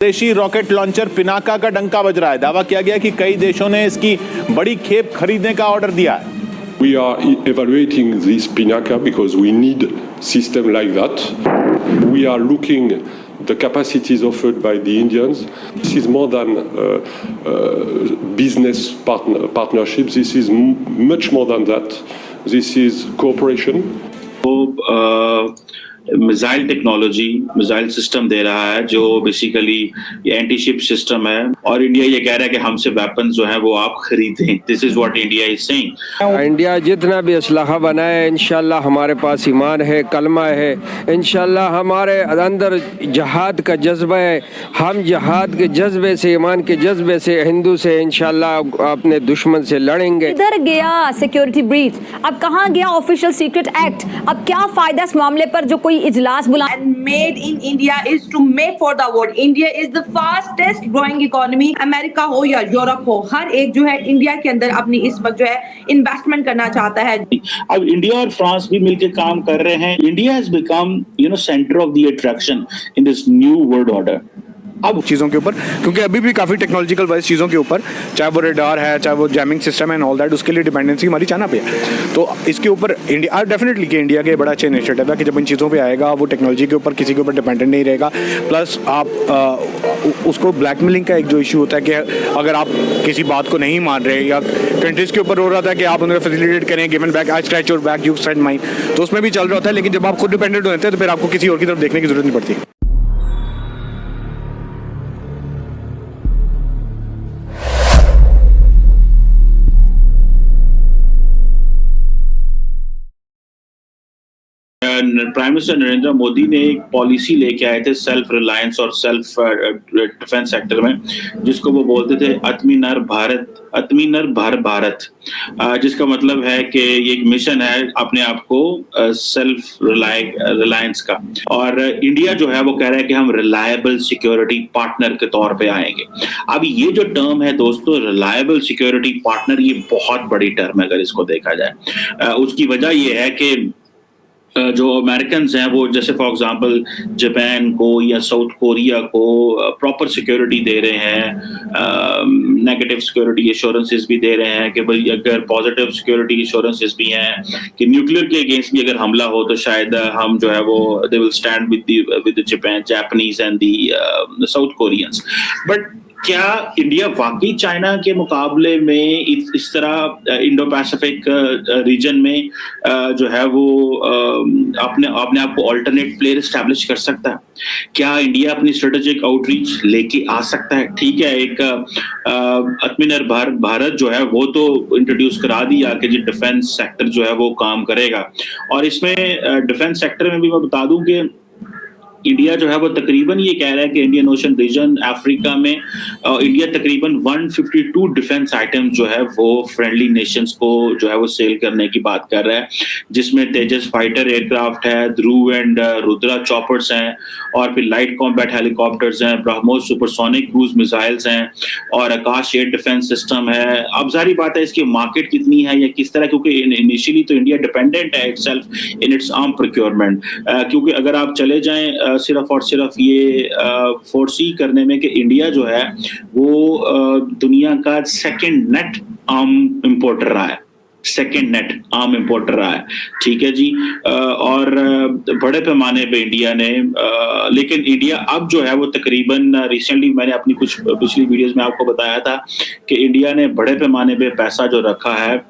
देशी rocket launcher Pinaka का डंका बज रहा है। दावा किया गया कि कई देशों ने इसकी बड़ी खेप खरीदने का ऑर्डर दिया है। We are evaluating this Pinaka because we need system like that. We are looking the capacities offered by the Indians. This is more than business partnership. This is much more than that. This is cooperation. Missile technology, missile system दे रहा है जो basically ये anti ship system है, और India ये कह रहा है कि हमसे वेपन्स जो है वो आप खरीदें। This is what India is saying. India जितना भी असलहा बनाए, इंशाल्लाह हमारे पास ईमान है, कलमा है, इंशाल्लाह हमारे अंदर जहाद का जज्बा है। हम जहाद के जज्बे से, ईमान के जज्बे से, हिंदू से इंशाल्लाह अपने दुश्मन से लड़ेंगे। इधर गया सिक्योरिटी ब्रीच, अब कहाँ गया ऑफिशियल सीक्रेट एक्ट? अब क्या फायदा इस मामले पर जो कोई इजलास बुला। Made in India is to make for the world. India is the fastest growing economy. America हो या यूरोप हो, हर एक जो है इंडिया के अंदर अपनी इस वक्त जो है इन्वेस्टमेंट करना चाहता है। अब इंडिया और फ्रांस भी मिलकर काम कर रहे हैं। India has become centre of the attraction in this new world order. अब चीज़ों के ऊपर, क्योंकि अभी भी काफ़ी टेक्नोलॉजिकल वाइज चीज़ों के ऊपर, चाहे वो रेडार है, चाहे वो जैमिंग सिस्टम है एंड ऑल दैट, उसके लिए डिपेंडेंसी हमारी चाइना पे है। तो इसके ऊपर इंडिया डेफिनेटली कि इंडिया के बड़ा अच्छा इनिशिएटिव है कि जब इन चीज़ों पे आएगा वो टेक्नोलॉजी के ऊपर किसी के ऊपर डिपेंडेंट नहीं रहेगा। प्लस आप उसको ब्लैकमेलिंग का एक जो इशू होता है कि अगर आप किसी बात को नहीं मान रहे या कंट्रीज़ के ऊपर हो रहा था कि आप उन्हें फैसिलिटेट करें, given back, I scratch your back, you scratch mine, तो उसमें भी चल रहा होता है। लेकिन जब आप खुद डिपेंडेंट होते हैं तो फिर आपको किसी और की तरफ देखने की जरूरत नहीं पड़ती। प्राइम मिनिस्टर नरेंद्र मोदी ने एक पॉलिसी लेके आए थे सेल्फ रिलायंस और सेल्फ डिफेंस सेक्टर में, जिसको वो बोलते थे आत्मनिर्भर भारत, जिसका मतलब है कि ये एक मिशन है अपने आप को सेल्फ रिलायंस का। और इंडिया जो है वो कह रहा है कि हम रिलायबल सिक्योरिटी पार्टनर के तौर पे आएंगे। अब ये जो टर्म है दोस्तों, रिलायबल सिक्योरिटी पार्टनर, ये बहुत बड़ी टर्म है अगर इसको देखा जाए। उसकी वजह ये है कि जो अमेरिकन हैं वो जैसे फॉर एग्जांपल जापान को या साउथ कोरिया को प्रॉपर सिक्योरिटी दे रहे हैं, नेगेटिव सिक्योरिटी एश्योरेंसेस भी दे रहे हैं कि भाई अगर पॉजिटिव सिक्योरिटी एश्योरेंसेस भी हैं कि न्यूक्लियर के अगेंस्ट भी अगर हमला हो तो शायद हम जो है वो they will stand with the Japanese and the south Koreans. But क्या इंडिया वाकई चाइना के मुकाबले में इस तरह इंडो पैसिफिक रीजन में जो है वो अपने आप को अल्टरनेट प्लेयर एस्टैब्लिश कर सकता है? क्या इंडिया अपनी स्ट्रेटेजिक आउटरीच लेके आ सकता है? ठीक है, एक आत्मनिर्भर भारत जो है वो तो इंट्रोड्यूस करा दिया कि जो डिफेंस सेक्टर जो है वो काम करेगा, और इसमें डिफेंस सेक्टर में भी मैं बता दूं कि इंडिया जो है वो तकरीबन ये कह रहा है कि इंडियन ओशन रीजन अफ्रीका में इंडिया तकरीबन 152 डिफेंस आइटम्स जो है वो फ्रेंडली नेशंस को जो है वो सेल करने की बात कर रहा है, जिसमें तेजस फाइटर एयरक्राफ्ट है, ध्रुव एंड रुद्रा चॉपर्स हैं, और फिर लाइट कॉम्बैट हेलीकॉप्टर्स हैं, ब्रह्मोस सुपरसोनिक क्रूज मिसाइल्स हैं, और आकाश एयर डिफेंस सिस्टम है। अब जारी बात है इसकी मार्केट कितनी है या किस तरह, क्योंकि इनिशियली तो इंडिया डिपेंडेंट है itself in its arm procurement, क्योंकि अगर आप चले जाएं सिर्फ और सिर्फ ये फोर्सी करने में कि इंडिया जो है वो दुनिया का सेकंड नेट आर्म इंपोर्टर रहा है, सेकेंड नेट आर्म इंपोर्टर रहा है। ठीक है जी, और बड़े पैमाने पे इंडिया ने, लेकिन इंडिया अब जो है वो तकरीबन रिसेंटली मैंने अपनी कुछ पिछली वीडियोस में आपको बताया था कि इंडिया ने बड़े पैमाने पे पैसा जो रखा है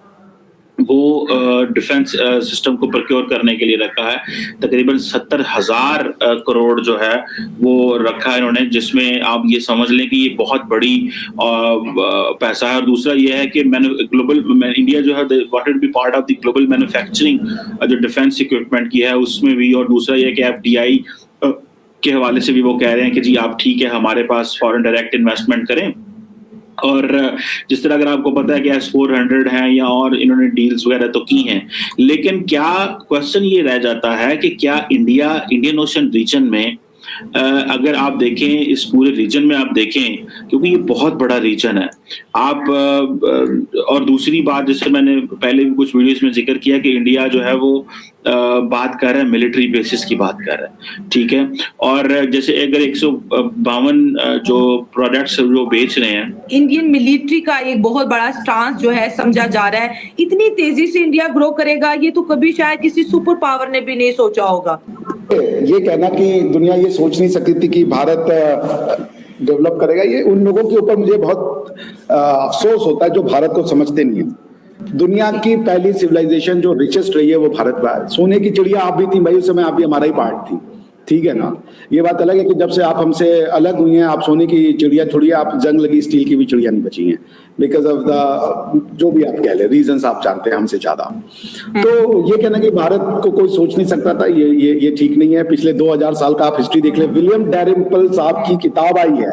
वो डिफेंस सिस्टम को प्रोक्योर करने के लिए रखा है। तकरीबन 70,000 करोड़ जो है वो रखा है इन्होंने, जिसमें आप ये समझ लें कि ये बहुत बड़ी पैसा है। और दूसरा ये है कि ग्लोबल इंडिया जो है wanted to be part of the global manufacturing जो डिफेंस इक्विपमेंट की है उसमें भी। और दूसरा ये है कि FDI के हवाले से भी वो कह रहे हैं कि जी आप ठीक है हमारे पास फॉरेन डायरेक्ट इन्वेस्टमेंट करें। और जिस तरह अगर आपको पता है कि S-400 हैं या और इन्होंने डील्स वगैरह तो की हैं, लेकिन क्या क्वेश्चन ये रह जाता है कि क्या इंडियन ओशन रीजन में अगर आप देखें इस पूरे रीजन में, आप देखें क्योंकि ये बहुत बड़ा रीजन है। आप और दूसरी बात, जैसे मैंने पहले भी कुछ वीडियोस में जिक्र किया कि इंडिया जो है वो बात कर रहा है मिलिट्री बेसिस की बात कर रहा है, ठीक है। और जैसे अगर 152 जो प्रोडक्ट्स जो बेच रहे हैं, इंडियन मिलिट्री का एक बहुत बड़ा स्टांस जो है समझा जा रहा है। इतनी तेजी से इंडिया ग्रो करेगा ये तो कभी शायद किसी सुपर पावर ने भी नहीं सोचा होगा। ये कहना कि दुनिया ये सोच नहीं सकती थी कि भारत डेवलप करेगा, ये उन लोगों के ऊपर मुझे बहुत अफसोस होता है जो भारत को समझते नहीं है। दुनिया की पहली सिविलाइजेशन जो रिचेस्ट रही है वो भारत का है। सोने की चिड़िया आप भी थी भाई, उस समय आप भी हमारा ही पार्ट थी, ठीक है ना। ये बात अलग है कि जब से आप हमसे अलग हुई हैं, आप सोने की चिड़िया छोड़िए, आप जंग लगी स्टील की भी चिड़िया नहीं बची हैं, बिकॉज ऑफ द जो भी आप कह ले रीजंस आप जानते हैं हमसे ज्यादा। तो ये कहना कि भारत को कोई सोच नहीं सकता था, ये ठीक नहीं है। पिछले 2000 साल का आप हिस्ट्री देख ले, विलियम डैरिम्पल साहब की किताब आई है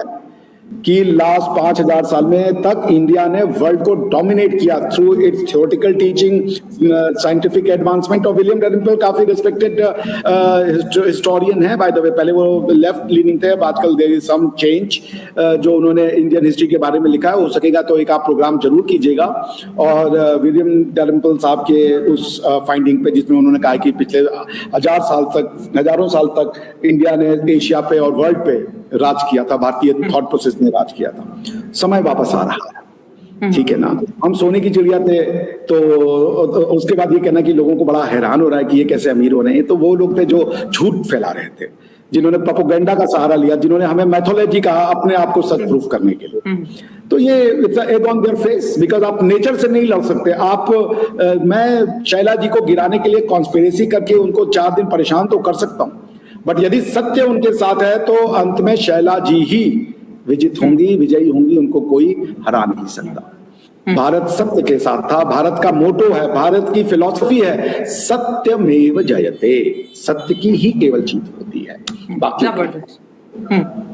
कि लास्ट 5000 साल में तक इंडिया ने वर्ल्ड को डोमिनेट किया through it's theoretical teaching, scientific advancement. और विलियम डैरिम्पल काफी रिस्पेक्टेड हिस्टोरियन है बाय द वे। पहले वो लेफ्ट लीनिंग थे, आजकल देयर इज सम चेंज जो उन्होंने इंडियन हिस्ट्री के बारे में लिखा है। हो सकेगा तो एक आप प्रोग्राम जरूर कीजिएगा। और विलियम डैरिम्पल साहब के उस फाइंडिंग पे जिसमें उन्होंने कहा कि पिछले हजारों साल तक इंडिया ने एशिया पे और वर्ल्ड पे राज किया था, भारतीय थॉट प्रोसेस ने राज किया था। समय वापस आ रहा है, ठीक है ना। हम सोने की चिड़िया थे, तो उसके बाद ये कहना कि लोगों को बड़ा हैरान हो रहा है कि ये कैसे अमीर हो रहे हैं। तो वो लोग थे जो झूठ फैला रहे थे, जिन्होंने प्रोपेगेंडा का सहारा लिया, जिन्होंने हमें मैथोलॉजी कहा अपने आप को सच प्रूफ करने के लिए। तो ये it's egg on their face, because आप नेचर से नहीं लड़ सकते। आप मैं शैला जी को गिराने के लिए कॉन्स्पिरेसी करके उनको 4 दिन परेशान तो कर सकता हूँ, बट यदि सत्य उनके साथ है तो अंत में शैला जी ही विजयी होंगी, उनको कोई हरा नहीं सकता। भारत सत्य के साथ था। भारत का मोटो है, भारत की फिलॉसफी है सत्यमेव जयते, सत्य की ही केवल जीत होती है, बाकी